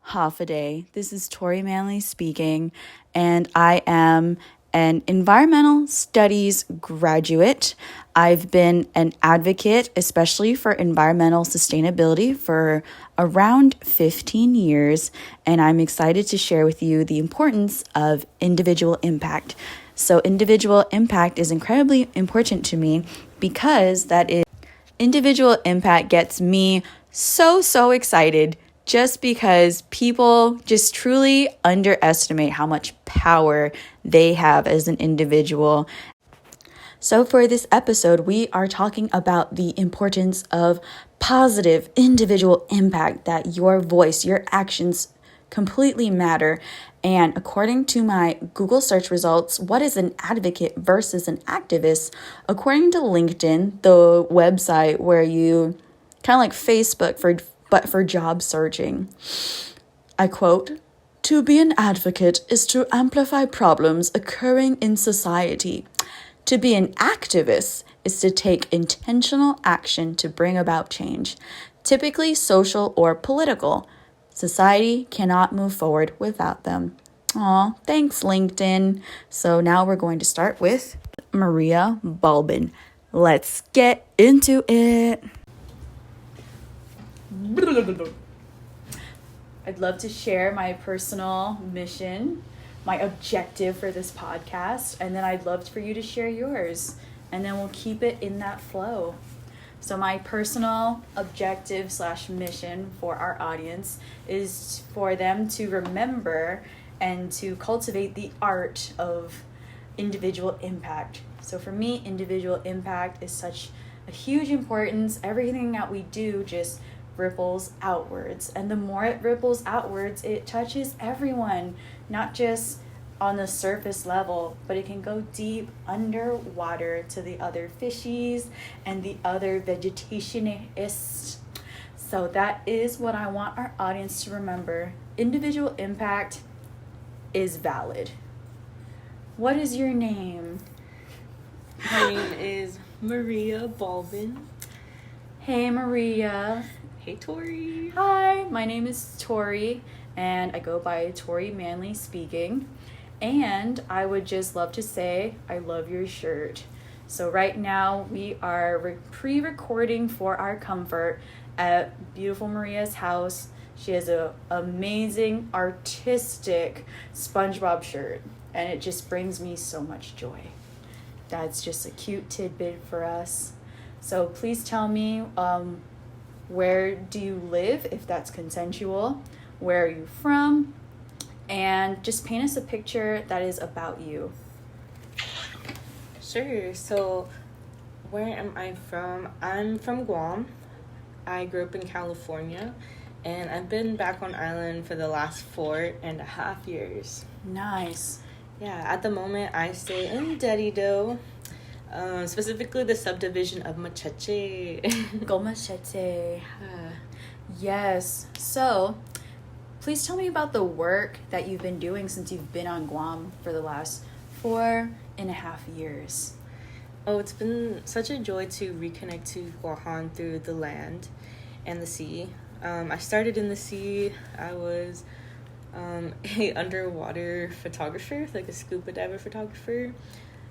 half a day. This is Tori Manley speaking, and I am an environmental studies graduate. I've been an advocate, especially for environmental sustainability, for around 15 years, and I'm excited to share with you the importance of individual impact. So individual impact is incredibly important to me because individual impact gets me so excited just because people just truly underestimate how much power they have as an individual. So for this episode, we are talking about the importance of positive individual impact, that your voice, your actions completely matter. And according to my Google search results, what is an advocate versus an activist? According to LinkedIn, the website where you kind of like Facebook but for job searching, I quote, "To be an advocate is to amplify problems occurring in society. To be an activist is to take intentional action to bring about change, typically social or political. Society cannot move forward without them." Aw, thanks, LinkedIn. So now we're going to start with Maria Balbin. Let's get into it. I'd love to share my personal mission, my objective for this podcast, and then I'd love for you to share yours, and then we'll keep it in that flow. So my personal objective / mission for our audience is for them to remember and to cultivate the art of individual impact. So for me, individual impact is such a huge importance. Everything that we do just ripples outwards, and the more it ripples outwards, it touches everyone, not just on the surface level, but it can go deep underwater to the other fishies and the other vegetationists. So that is what I want our audience to remember. Individual impact is valid. What is your name? My name is Maria Balbin. Hey, Maria. Hey, Tori. Hi, my name is Tori, and I go by Tori Manley Speaking. And I would just love to say, I love your shirt. So right now we are pre-recording for our comfort at beautiful Maria's house. She has an amazing artistic SpongeBob shirt, and it just brings me so much joy. That's just a cute tidbit for us. So please tell me, where do you live, if that's consensual? Where are you from? And just paint us a picture that is about you. Sure. So, where am I from? I'm from Guam. I grew up in California, and I've been back on island for the last 4.5 years. Nice. Yeah, at the moment I stay in Dedido, specifically the subdivision of Macheche. Go Macheche. Yes. So, please tell me about the work that you've been doing since you've been on Guam for the last 4.5 years. Oh, it's been such a joy to reconnect to Guahan through the land and the sea. I started in the sea. I was a underwater photographer, like a scuba diver photographer.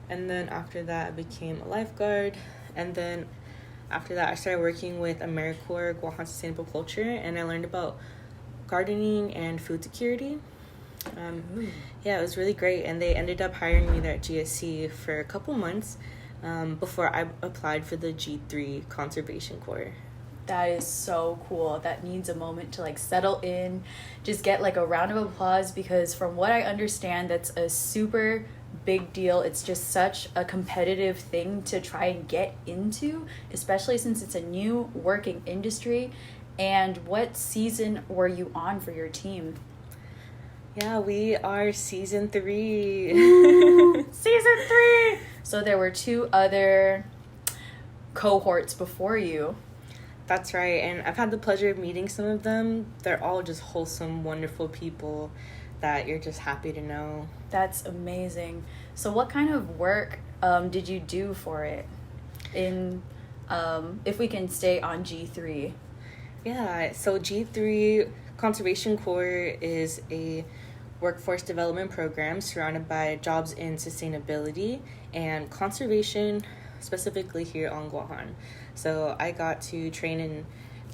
And then after that, I became a lifeguard. And then after that, I started working with AmeriCorps, Guahan Sustainable Culture, and I learned about gardening and food security. Yeah, it was really great, and they ended up hiring me there at GSC for a couple months before I applied for the G3 Conservation Corps. That is so cool. That needs a moment to like settle in, just get like a round of applause, because from what I understand, that's a super big deal. It's just such a competitive thing to try and get into, especially since it's a new working industry. And what season were you on for your team? Yeah, we are season 3. Ooh, season 3! So there were 2 other cohorts before you. That's right, and I've had the pleasure of meeting some of them. They're all just wholesome, wonderful people that you're just happy to know. That's amazing. So what kind of work did you do for it? If we can stay on G3. Yeah, so G3 Conservation Corps is a workforce development program surrounded by jobs in sustainability and conservation, specifically here on Guahan. So I got to train in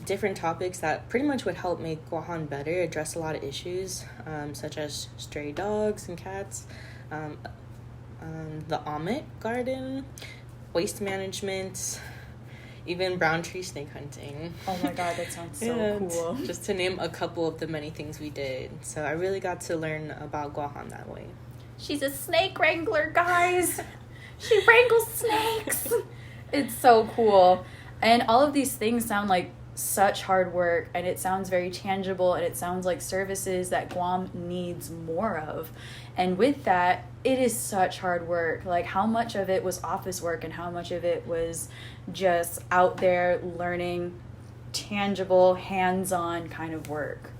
different topics that pretty much would help make Guahan better, address a lot of issues, such as stray dogs and cats, the Amit garden, waste management, even brown tree snake hunting. Oh my god, that sounds so cool. Just to name a couple of the many things we did. So I really got to learn about Guahan that way. She's a snake wrangler, guys. She wrangles snakes. It's so cool. And all of these things sound like such hard work, and it sounds very tangible, and it sounds like services that Guam needs more of. And with that, it is such hard work. Like, how much of it was office work and how much of it was just out there learning tangible, hands-on kind of work?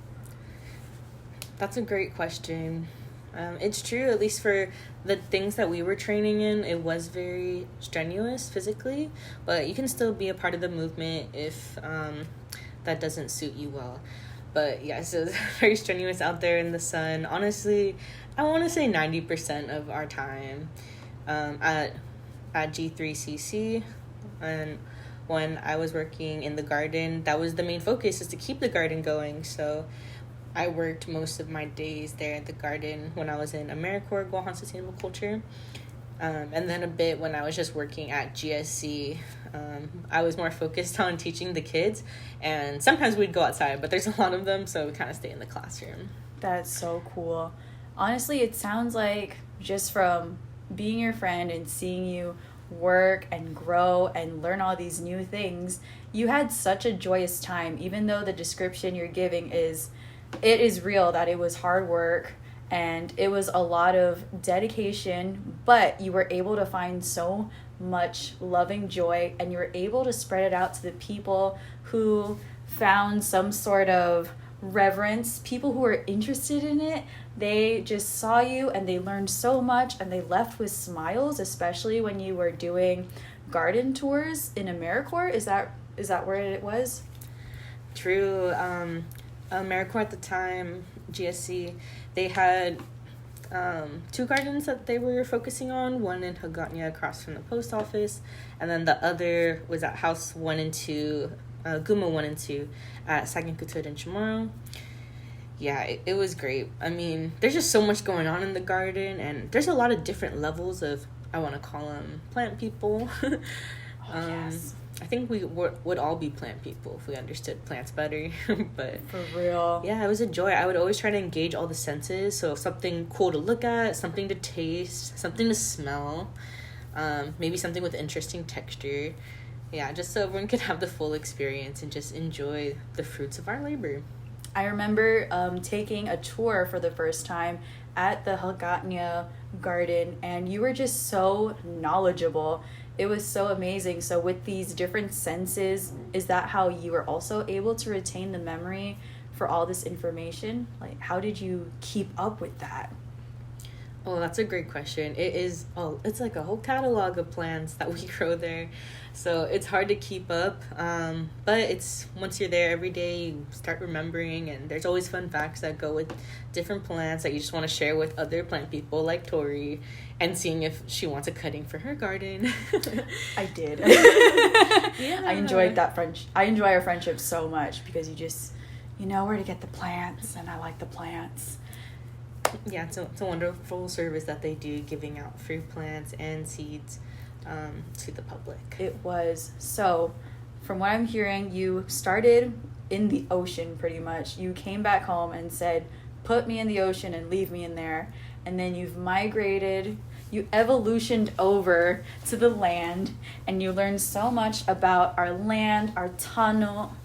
That's a great question. It's true, at least for the things that we were training in, it was very strenuous physically, but you can still be a part of the movement if that doesn't suit you well. But yeah, so it's very strenuous out there in the sun. Honestly, I want to say 90% of our time at G3CC, and when I was working in the garden, that was the main focus, is to keep the garden going. So I worked most of my days there at the garden when I was in AmeriCorps, Guahan Sustainable Culture. And then a bit when I was just working at GSC. I was more focused on teaching the kids. And sometimes we'd go outside, but there's a lot of them, so we kind of stay in the classroom. That's so cool. Honestly, it sounds like, just from being your friend and seeing you work and grow and learn all these new things, you had such a joyous time, even though the description you're giving it is real, that it was hard work and it was a lot of dedication, but you were able to find so much loving joy, and you were able to spread it out to the people who found some sort of reverence, people who were interested in it. They just saw you and they learned so much, and they left with smiles, especially when you were doing garden tours in AmeriCorps. Is that where it was? True. AmeriCorps at the time, GSC, they had two gardens that they were focusing on, one in Hagåtña across from the post office, and then the other was at House 1 and 2, Guma 1 and 2 at Saginkutud and Chamorro. Yeah, it was great. I mean, there's just so much going on in the garden, and there's a lot of different levels of, I want to call them plant people. Yes. I think we would all be plant people if we understood plants better. But for real, yeah, it was a joy. I would always try to engage all the senses. So something cool to look at, something to taste, something to smell, maybe something with interesting texture. Yeah, just so everyone could have the full experience and just enjoy the fruits of our labor. I remember taking a tour for the first time at the Hagåtña garden, and you were just so knowledgeable. It was so amazing. So with these different senses, is that how you were also able to retain the memory for all this information? Like, how did you keep up with that? Oh, that's a great question. It's like a whole catalog of plants that we grow there. So it's hard to keep up. But it's, once you're there every day, you start remembering, and there's always fun facts that go with different plants that you just want to share with other plant people like Tori, and seeing if she wants a cutting for her garden. I did. Yeah. I enjoyed that I enjoy our friendship so much, because you know where to get the plants, and I like the plants. Yeah, it's a wonderful service that they do, giving out fruit plants and seeds to the public. It was. So, from what I'm hearing, you started in the ocean pretty much. You came back home and said, put me in the ocean and leave me in there. And then you've migrated, you evolutioned over to the land, and you learned so much about our land, our tunnel,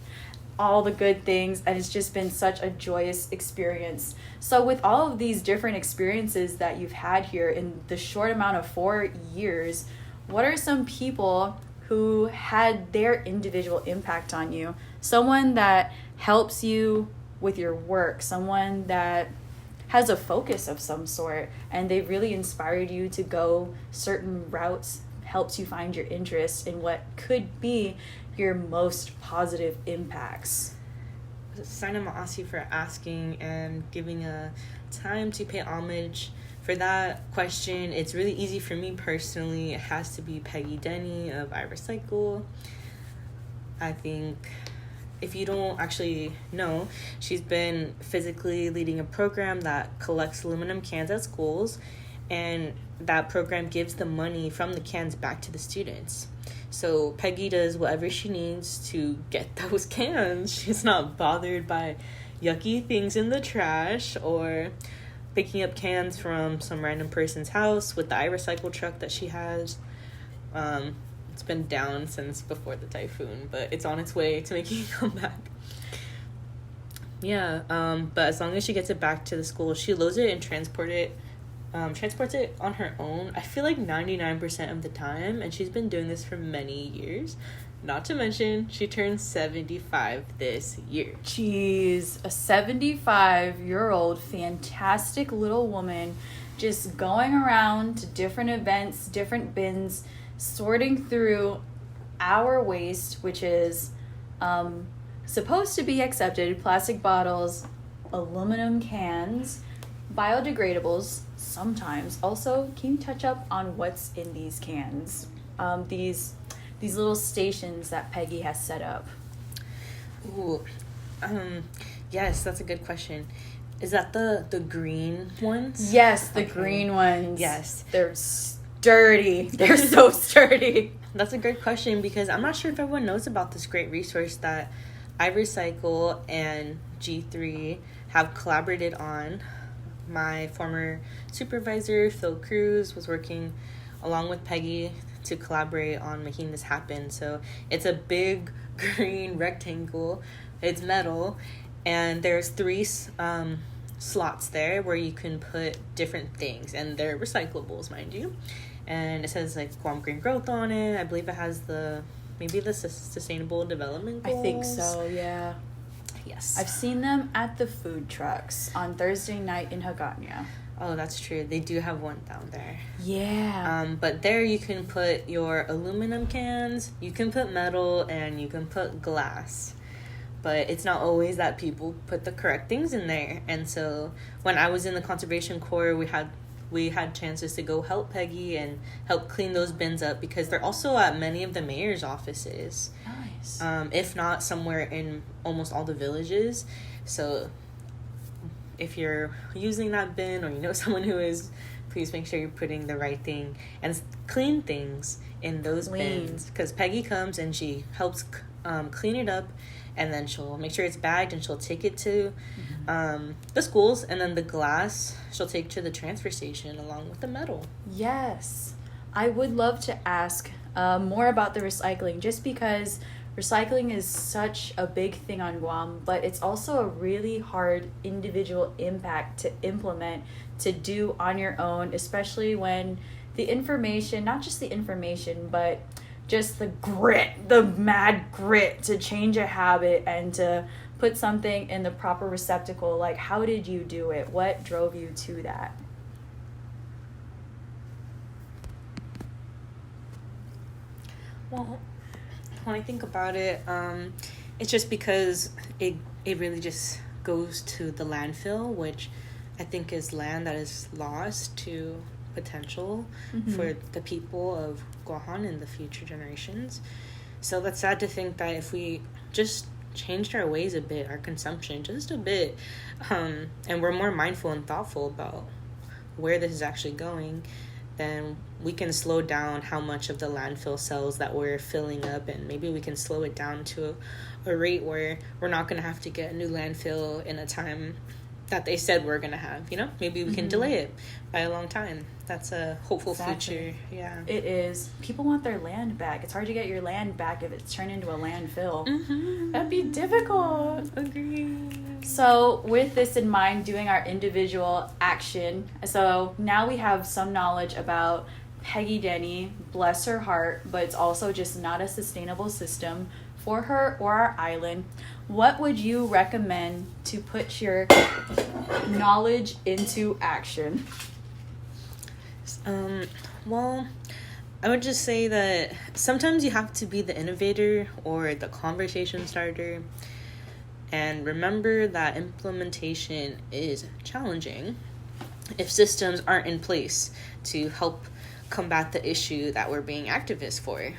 all the good things, and it's just been such a joyous experience. So with all of these different experiences that you've had here in the short amount of 4 years, what are some people who had their individual impact on you? Someone that helps you with your work, someone that has a focus of some sort, and they've really inspired you to go certain routes, helps you find your interest in what could be your most positive impacts. Sana Maasi for asking and giving a time to pay homage. For that question, it's really easy for me personally. It has to be Peggy Denny of iRecycle. I think if you don't actually know, she's been physically leading a program that collects aluminum cans at schools, and that program gives the money from the cans back to the students. So Peggy does whatever she needs to get those cans. She's not bothered by yucky things in the trash or picking up cans from some random person's house with the iRecycle truck that she has. It's been down since before the typhoon, but it's on its way to making a comeback. Yeah, but as long as she gets it back to the school, she loads it and transports it on her own. I feel like 99% of the time, and she's been doing this for many years. Not to mention, she turns 75 this year. Jeez, a 75-year-old fantastic little woman just going around to different events, different bins, sorting through our waste, which is supposed to be accepted: plastic bottles, aluminum cans, biodegradables sometimes. Also, can you touch up on what's in these cans? These little stations that Peggy has set up. Ooh, yes, that's a good question. Is that the green ones? Yes, the green ones. Yes. They're sturdy. They're so sturdy. That's a great question, because I'm not sure if everyone knows about this great resource that iRecycle and G3 have collaborated on. My former supervisor, Phil Cruz, was working along with Peggy to collaborate on making this happen. So it's a big green rectangle. It's metal, and there's 3 slots there where you can put different things, and they're recyclables, mind you. And it says like Guam Green Growth on it. I believe it has the Sustainable Development Goals. I think so, yeah. Yes. I've seen them at the food trucks on Thursday night in Hagåtña. Oh, that's true. They do have one down there. Yeah. But there you can put your aluminum cans, you can put metal, and you can put glass. But it's not always that people put the correct things in there. And so when I was in the Conservation Corps, we had chances to go help Peggy and help clean those bins up, because they're also at many of the mayor's offices. Nice. If not somewhere in almost all the villages. So if you're using that bin, or you know someone who is, please make sure you're putting the right thing and clean things in those bins. Because Peggy comes and she helps clean it up, and then she'll make sure it's bagged, and she'll take it to the schools, and then the glass she'll take to the transfer station along with the metal. Yes. I would love to ask more about the recycling, just because recycling is such a big thing on Guam, but it's also a really hard individual impact to implement, to do on your own, especially when the information, not just the information, but just the grit, the mad grit to change a habit and to put something in the proper receptacle. Like, how did you do it? What drove you to that? Well, when I think about it, it's just because it really just goes to the landfill, which I think is land that is lost to potential for the people of Guahan and the future generations. So that's sad to think that if we just changed our ways a bit, our consumption just a bit, and we're more mindful and thoughtful about where this is actually going, then we can slow down how much of the landfill cells that we're filling up, and maybe we can slow it down to a rate where we're not going to have to get a new landfill in a time that they said we're going to have, you know? Maybe we can delay it by a long time. That's a hopeful future. Yeah. It is. People want their land back. It's hard to get your land back if it's turned into a landfill. That'd be difficult. Agreed. So with this in mind, doing our individual action. So now we have some knowledge about Peggy Denny, bless her heart, but it's also just not a sustainable system for her or our island. What would you recommend to put your knowledge into action? Well, I would just say that sometimes you have to be the innovator or the conversation starter. And remember that implementation is challenging if systems aren't in place to help combat the issue that we're being activists for.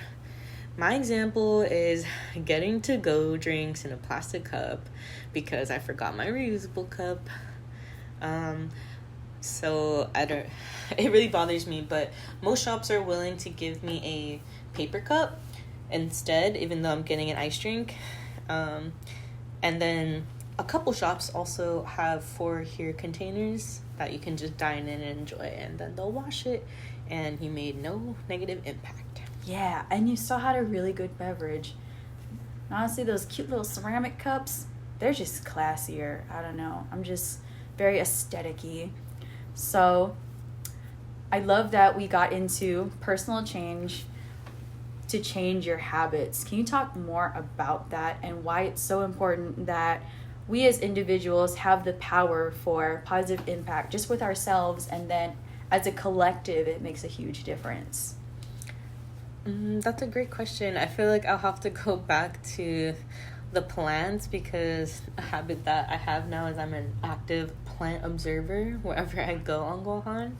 My example is getting to-go drinks in a plastic cup because I forgot my reusable cup. So it really bothers me, but most shops are willing to give me a paper cup instead, even though I'm getting an ice drink. And then a couple shops also have 4-here containers that you can just dine in and enjoy, and then they'll wash it, and you made no negative impact. Yeah, and you still had a really good beverage. And honestly, those cute little ceramic cups, they're just classier. I don't know. I'm just very aesthetic-y. So I love that we got into personal change to change your habits. Can you talk more about that and why it's so important that we as individuals have the power for positive impact just with ourselves, and then as a collective, it makes a huge difference? That's a great question. I feel like I'll have to go back to the plants, because a habit that I have now is I'm an active plant observer wherever I go on Guahan.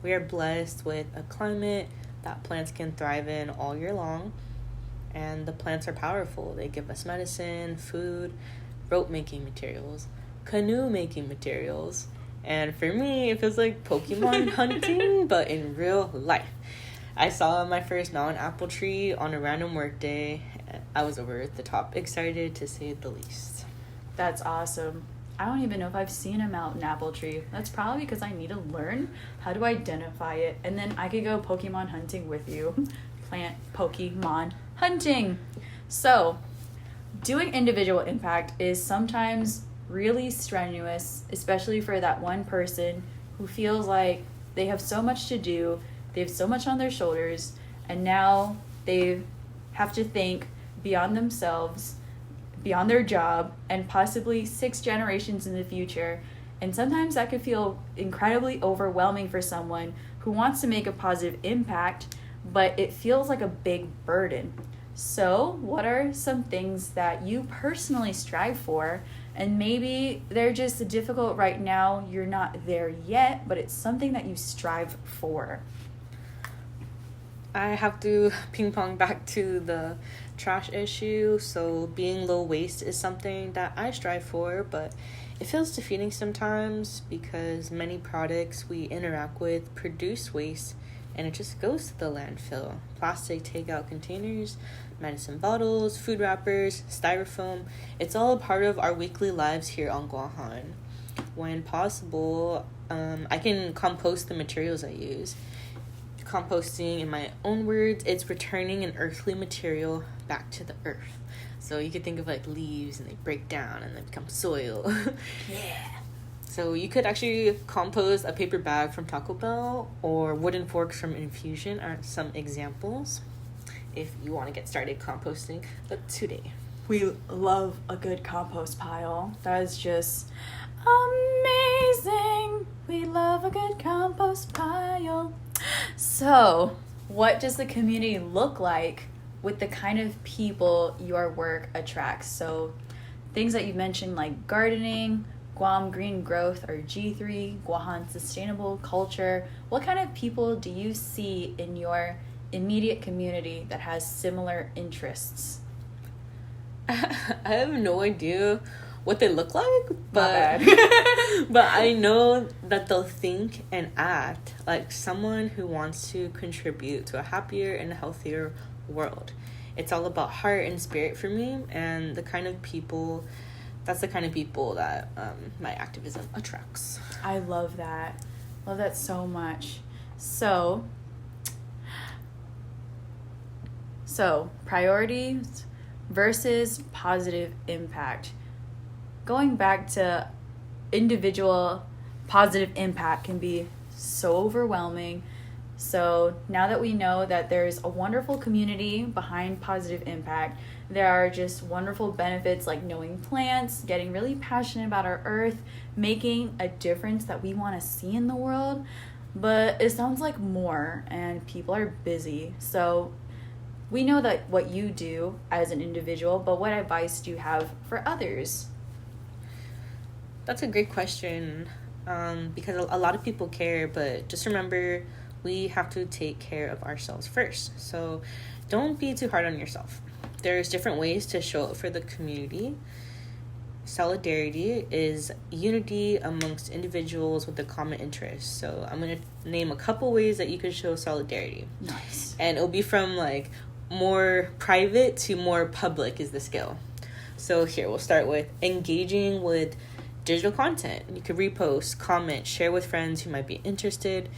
We are blessed with a climate that plants can thrive in all year long, and the plants are powerful. They give us medicine, food, rope making materials, canoe making materials, and for me it feels like Pokemon hunting but in real life. I saw my first mountain apple tree on a random work day. I was over the top excited, to say the least. That's awesome. I don't even know if I've seen a mountain apple tree. That's probably because I need to learn how to identify it, and then I could go Pokemon hunting with you. Plant Pokemon hunting. So, doing individual impact is sometimes really strenuous, especially for that one person who feels like they have so much to do, they have so much on their shoulders, and now they have to think beyond themselves, beyond their job, and possibly 6 generations in the future. And sometimes that could feel incredibly overwhelming for someone who wants to make a positive impact, but it feels like a big burden. So, what are some things that you personally strive for? And maybe they're just difficult right now, you're not there yet, but it's something that you strive for. I have to ping pong back to the trash issue. So being low waste is something that I strive for, but it feels defeating sometimes because many products we interact with produce waste, and it just goes to the landfill. Plastic takeout containers, medicine bottles, food wrappers, styrofoam. It's all a part of our weekly lives here on Guahan. When possible, I can compost the materials I use. Composting, in my own words, it's returning an earthly material back to the earth. So you could think of like leaves, and they break down and they become soil. Yeah. So you could actually compost a paper bag from Taco Bell, or wooden forks from Infusion are some examples if you want to get started composting. But today, We love a good compost pile. That is just amazing. We love a good compost pile. So, what does the community look like with the kind of people your work attracts? So, things that you mentioned like gardening, Guam Green Growth or G3, Guahan Sustainable Culture. What kind of people do you see in your immediate community that has similar interests? I have no idea what they look like, but bad. but I know that they'll think and act like someone who wants to contribute to a happier and healthier world. It's all about heart and spirit for me, and that's the kind of people that my activism attracts. I love that. Love that so much. So priorities versus positive impact. Going back to individual positive impact can be so overwhelming. So now that we know that there's a wonderful community behind positive impact, there are just wonderful benefits like knowing plants, getting really passionate about our earth, making a difference that we want to see in the world. But it sounds like more, and people are busy. So we know that what you do as an individual, but what advice do you have for others? That's a great question, because a lot of people care, but just remember we have to take care of ourselves first. So don't be too hard on yourself. There's different ways to show up for the community. Solidarity is unity amongst individuals with a common interest. So I'm going to name a couple ways that you can show solidarity. Nice. And it'll be from like more private to more public is the scale. So here we'll start with engaging with digital content. You could repost, comment, share with friends who might be interested.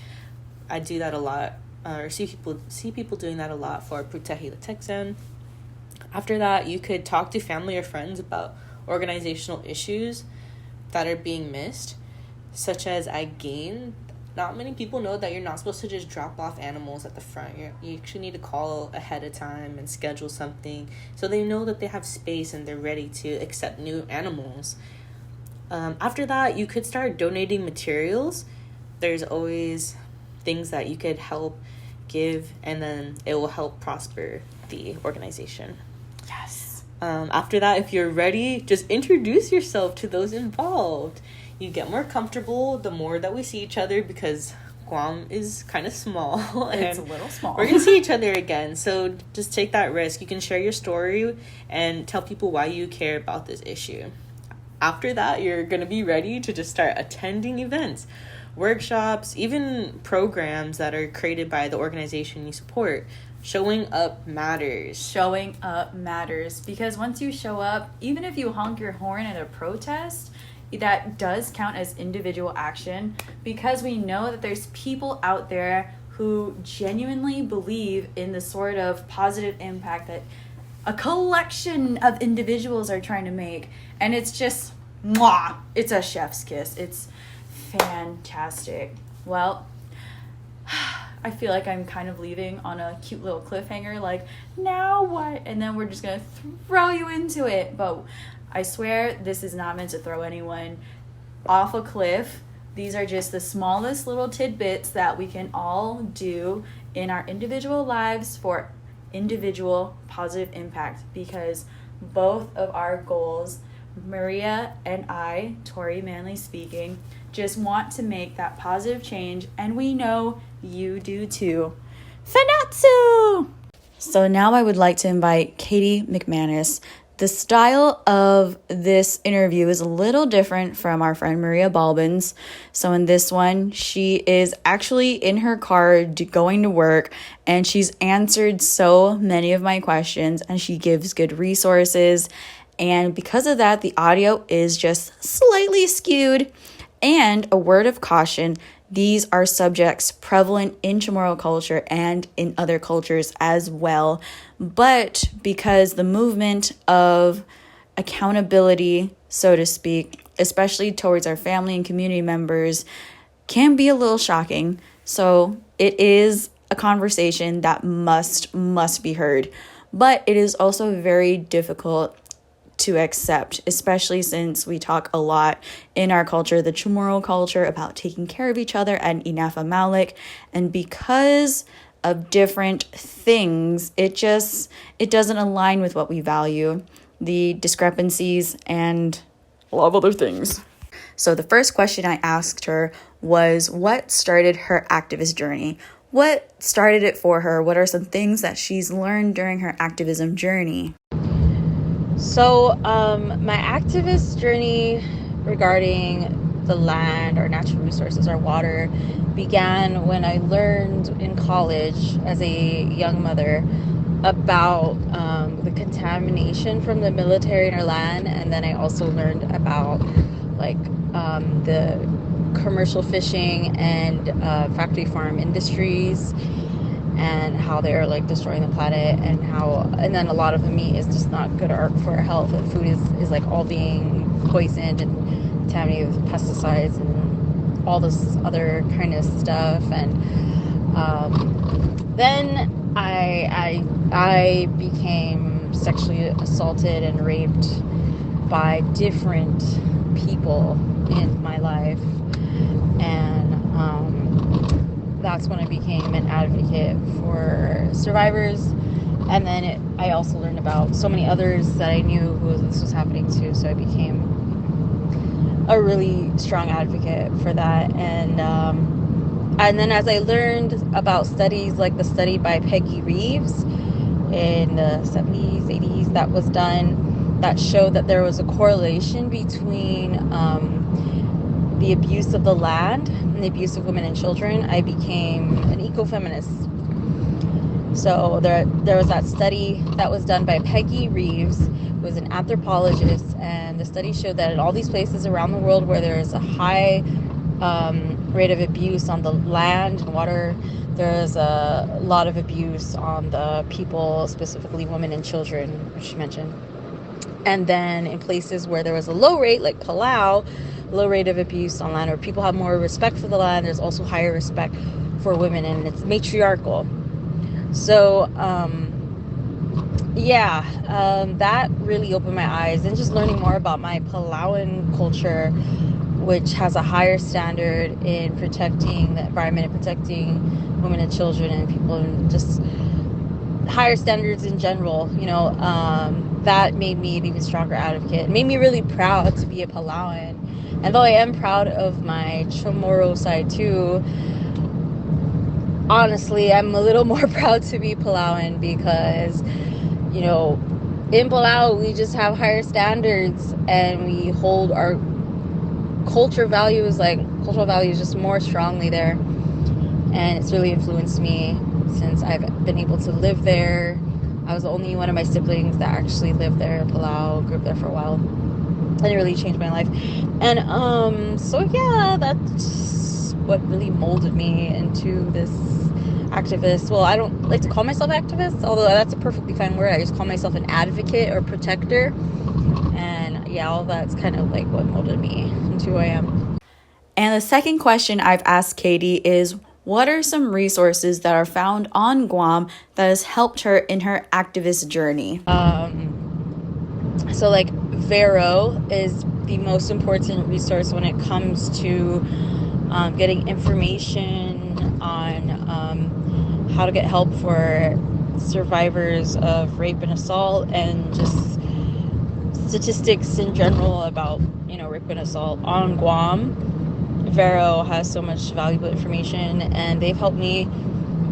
I do that a lot, or see people doing that a lot for Putahi the Tech Zone. After that, you could talk to family or friends about organizational issues that are being missed, such as not many people know that you're not supposed to just drop off animals at the front. You actually need to call ahead of time and schedule something so they know that they have space and they're ready to accept new animals. After that, you could start donating materials. There's always things that you could help give, and then it will help prosper the organization. Yes. After that, if you're ready, just introduce yourself to those involved. You get more comfortable the more that we see each other, because Guam is kind of small. It's a little small. We're going to see each other again. So just take that risk. You can share your story and tell people why you care about this issue. After that, you're going to be ready to just start attending events, workshops, even programs that are created by the organization you support. Showing up matters. Showing up matters, because once you show up, even if you honk your horn at a protest, that does count as individual action, because we know that there's people out there who genuinely believe in the sort of positive impact that a collection of individuals are trying to make. And it's just, mwah, it's a chef's kiss. It's fantastic. Well, I feel like I'm kind of leaving on a cute little cliffhanger, like, now what? And then we're just going to throw you into it. But I swear this is not meant to throw anyone off a cliff. These are just the smallest little tidbits that we can all do in our individual lives for individual positive impact, because both of our goals, Maria and I, Tori Manley Speaking, just want to make that positive change, and we know you do too. Fanachu! So now I would like to invite Kaity McManus. The style of this interview is a little different from our friend Maria Balbin's. So in this one, she is actually in her car going to work, and she's answered so many of my questions, and she gives good resources. And because of that, the audio is just slightly skewed. And a word of caution, these are subjects prevalent in Chamorro culture and in other cultures as well. But because the movement of accountability, so to speak, especially towards our family and community members, can be a little shocking. So it is a conversation that must be heard. But it is also very difficult to accept, especially since we talk a lot in our culture, the Chamorro culture, about taking care of each other and Inafa Malik. And because of different things, it doesn't align with what we value, the discrepancies and a lot of other things. So the first question I asked her was, what started her activist journey? What started it for her? What are some things that she's learned during her activism journey? So my activist journey regarding the land, our natural resources, our water, began when I learned in college as a young mother about the contamination from the military in our land. And then I also learned about the commercial fishing and factory farm industries, and how they're destroying the planet, and then a lot of the meat is just not good for our health, and food is all being poisoned and contaminated with pesticides and all this other kind of stuff. And then I became sexually assaulted and raped by different people in my life, and that's when I became an advocate for survivors. And then I also learned about so many others that I knew who this was happening to, so I became a really strong advocate for that. And then as I learned about studies like the study by Peggy Reeves in the 70s, 80s that was done, that showed that there was a correlation between the abuse of the land and the abuse of women and children, I became an ecofeminist. So there was that study that was done by Peggy Reeves, who was an anthropologist, and the study showed that in all these places around the world where there is a high rate of abuse on the land and water, there's a lot of abuse on the people, specifically women and children, which she mentioned. And then in places where there was a low rate, like Palau, low rate of abuse on land, or people have more respect for the land, there's also higher respect for women, and it's matriarchal. So, that really opened my eyes, and just learning more about my Palauan culture, which has a higher standard in protecting the environment and protecting women and children and people, and just higher standards in general, that made me an even stronger advocate. It made me really proud to be a Palauan. And though I am proud of my Chamorro side too, honestly, I'm a little more proud to be Palauan because, in Palau, we just have higher standards, and we hold our cultural values just more strongly there. And it's really influenced me since I've been able to live there. I was the only one of my siblings that actually lived there in Palau, grew up there for a while. And it really changed my life. And that's what really molded me into this activist. Well, I don't like to call myself activist, although that's a perfectly fine word. I just call myself an advocate or protector. And all that's kind of like what molded me into who I am. And the second question I've asked Kaity is, what are some resources that are found on Guam that has helped her in her activist journey? So like Varo is the most important resource when it comes to getting information on how to get help for survivors of rape and assault, and just statistics in general about rape and assault on Guam. Varo has so much valuable information, and they've helped me.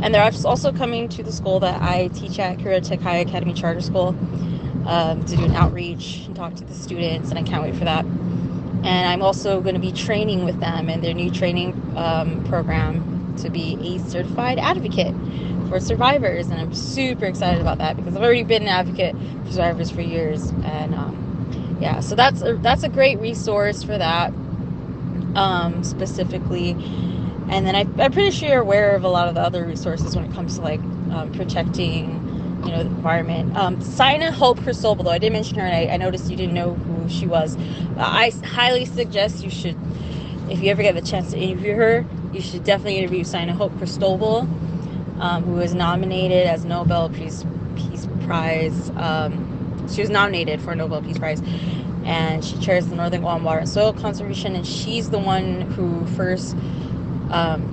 And they're also coming to the school that I teach at, Tech High Academy Charter School, to do an outreach and talk to the students, and I can't wait for that. And I'm also going to be training with them in their new training program to be a certified advocate for survivors, and I'm super excited about that because I've already been an advocate for survivors for years. And so that's a great resource for that. Specifically, and then I'm pretty sure you're aware of a lot of the other resources when it comes to like protecting the environment. Sina Hope Cristobal, though I did mention her, and I noticed you didn't know who she was. I highly suggest you should, if you ever get the chance to interview her, you should definitely interview Sina Hope Cristobal, who was nominated as Nobel Peace Prize. She was nominated for a Nobel Peace Prize, and she chairs the Northern Guam Water and Soil Conservation, and she's the one who first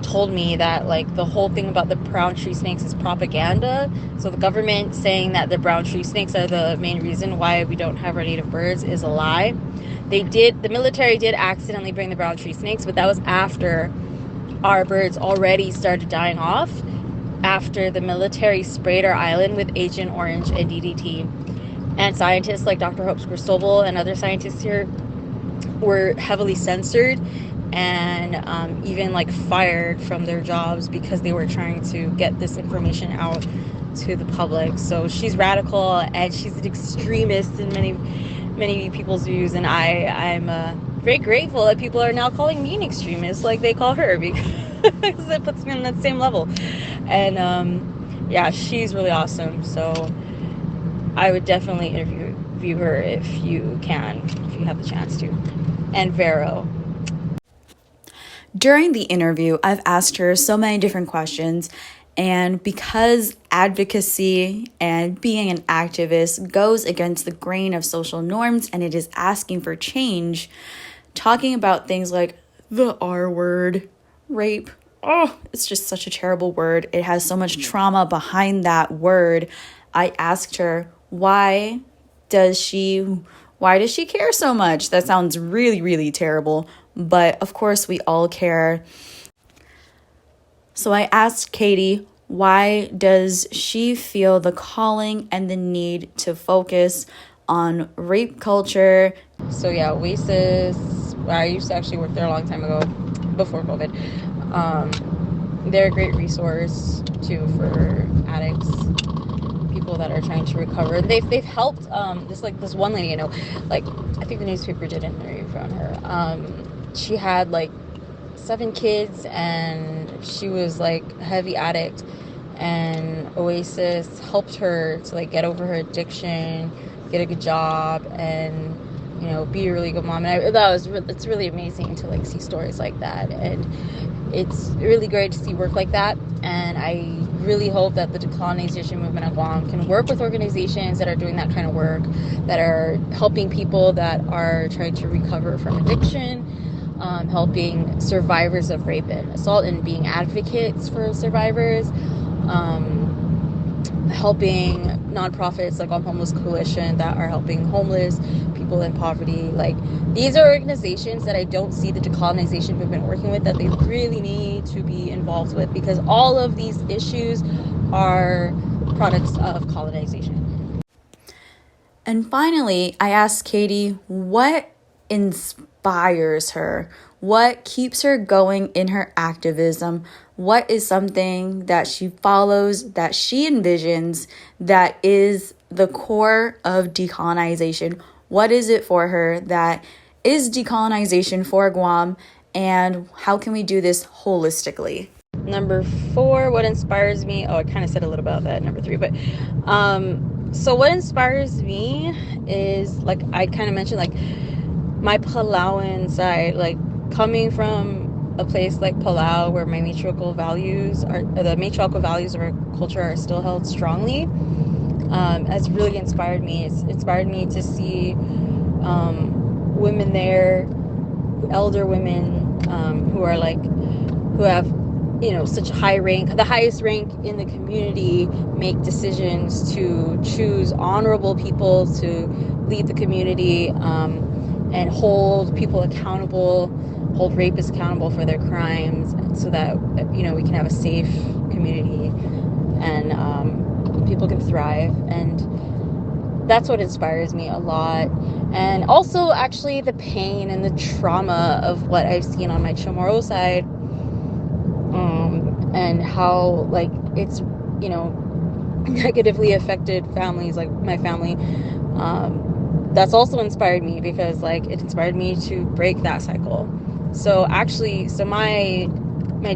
told me that like the whole thing about the brown tree snakes is propaganda. So the government saying that the brown tree snakes are the main reason why we don't have our native birds is a lie. The military did accidentally bring the brown tree snakes, but that was after our birds already started dying off, after the military sprayed our island with Agent Orange and DDT. And scientists like Dr. Hope Cristobal and other scientists here were heavily censored and even like fired from their jobs because they were trying to get this information out to the public. So she's radical, and she's an extremist in many people's views, and I'm very grateful that people are now calling me an extremist like they call her, because it puts me on that same level. And she's really awesome. So I would definitely interview her if you have the chance to. And Varo. During the interview, I've asked her so many different questions, and because advocacy and being an activist goes against the grain of social norms and it is asking for change, talking about things like the R word, rape, it's just such a terrible word. It has so much trauma behind that word. I asked her, why does she Why does she care so much? That sounds really, really terrible. But of course, we all care. So I asked Kaity, why does she feel the calling and the need to focus on rape culture? So yeah, Oasis, I used to actually work there a long time ago, before COVID. They're a great resource too for addicts, people that are trying to recover. They've helped this one lady I know, like I think the newspaper did an interview on her. She had like 7 kids and she was like a heavy addict, and Oasis helped her to like get over her addiction, get a good job, and be a really good mom. And it's really amazing to like see stories like that, and it's really great to see work like that. And I really hope that the decolonization movement at Guam can work with organizations that are doing that kind of work, that are helping people that are trying to recover from addiction, helping survivors of rape and assault and being advocates for survivors, helping nonprofits like Guam Homeless Coalition that are helping homeless people in poverty. Like, these are organizations that I don't see the decolonization movement working with, that they really need to be involved with, because all of these issues are products of colonization. And finally, I asked Kaity what inspires her, what keeps her going in her activism, what is something that she follows, that she envisions, that is the core of decolonization. What is it for her that is decolonization for Guam, and how can we do this holistically? Number 4, what inspires me? Oh, I kind of said a little about that, number 3, but so what inspires me is, like I kind of mentioned, like my Palauan side, like coming from a place like Palau where my matriarchal values of our culture are still held strongly, has really inspired me. It's inspired me to see women there, elder women, who have such high rank, the highest rank in the community, make decisions to choose honorable people to lead the community, and hold people accountable, hold rapists accountable for their crimes, so that we can have a safe community and people can thrive. And that's what inspires me a lot. And also actually the pain and the trauma of what I've seen on my Chamorro side, and how like it's negatively affected families, like my family. That's also inspired me, because like it inspired me to break that cycle. So my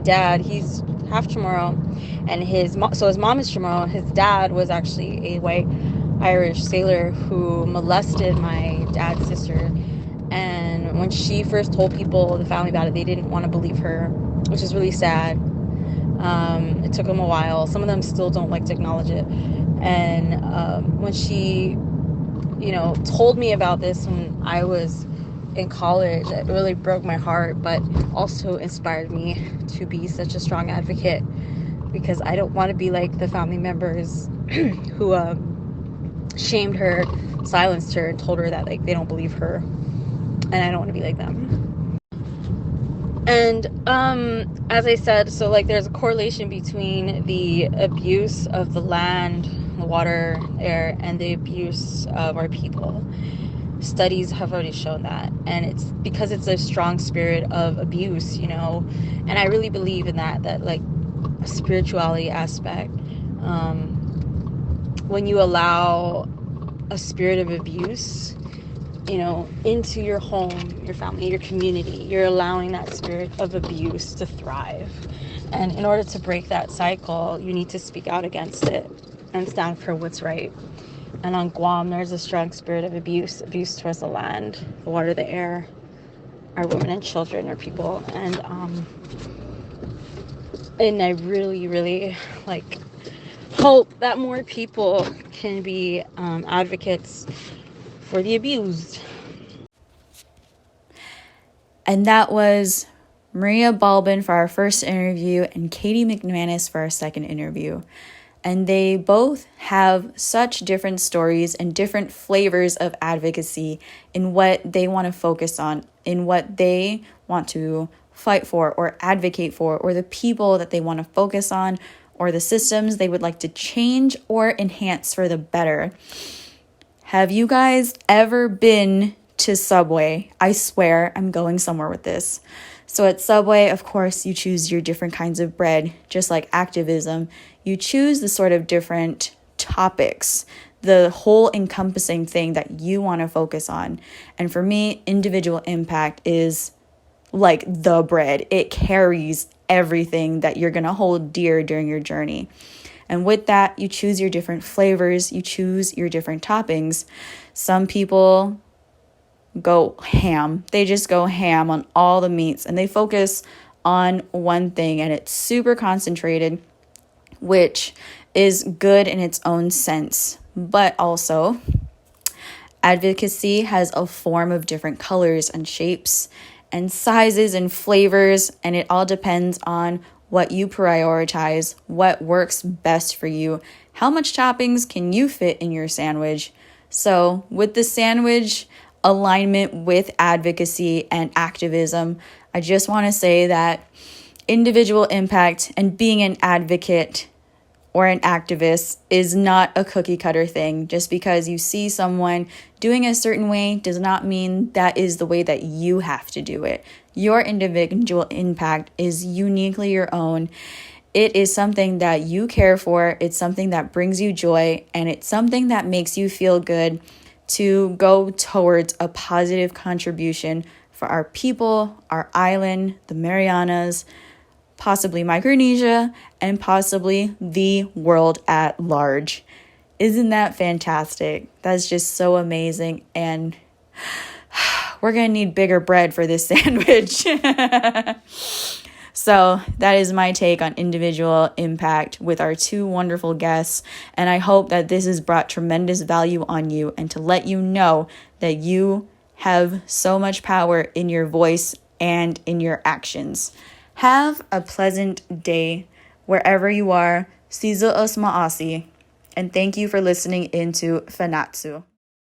dad, he's half Chamorro, and his mom is Chamorro. His dad was actually a white Irish sailor who molested my dad's sister. And when she first told people, the family, about it, they didn't want to believe her, which is really sad. It took them a while. Some of them still don't like to acknowledge it. And when she told me about this when I was in college, it really broke my heart, but also inspired me to be such a strong advocate, because I don't want to be like the family members who shamed her, silenced her, and told her that like they don't believe her, and I don't want to be like them. And as I said, so like there's a correlation between the abuse of the land, the water, air, and the abuse of our people. Studies have already shown that, and it's because it's a strong spirit of abuse, and I really believe in that like a spirituality aspect. When you allow a spirit of abuse into your home, your family, your community, you're allowing that spirit of abuse to thrive. And in order to break that cycle, you need to speak out against it and stand for what's right. And on Guam, there's a strong spirit of abuse towards the land, the water, the air, our women and children, our people. And I really, really like hope that more people can be advocates for the abused. And that was Maria Balbin for our first interview and Kaity McManus for our second interview. And they both have such different stories and different flavors of advocacy in what they want to focus on, in what they want to fight for or advocate for, or the people that they want to focus on, or the systems they would like to change or enhance for the better. Have you guys ever been to Subway? I swear I'm going somewhere with this. So at Subway, of course, you choose your different kinds of bread, just like activism. You choose the sort of different topics, the whole encompassing thing that you want to focus on. And for me, individual impact is like the bread. It carries everything that you're going to hold dear during your journey. And with that, you choose your different flavors, you choose your different toppings. Some people go ham. They just go ham on all the meats and they focus on one thing, and it's super concentrated, which is good in its own sense. But also, advocacy has a form of different colors and shapes and sizes and flavors, and it all depends on what you prioritize, what works best for you, how much toppings can you fit in your sandwich. So with the sandwich alignment with advocacy and activism, I just want to say that individual impact and being an advocate or an activist is not a cookie cutter thing. Just because you see someone doing a certain way does not mean that is the way that you have to do it. Your individual impact is uniquely your own. It is something that you care for. It's something that brings you joy, and it's something that makes you feel good to go towards a positive contribution for our people, our island, the Marianas, possibly Micronesia, and possibly the world at large. Isn't that fantastic? That's just so amazing. And we're going to need bigger bread for this sandwich. So that is my take on individual impact with our two wonderful guests. And I hope that this has brought tremendous value on you, and to let you know that you have so much power in your voice and in your actions. Have a pleasant day wherever you are. Sizo os maasi. And thank you for listening into Fanachu.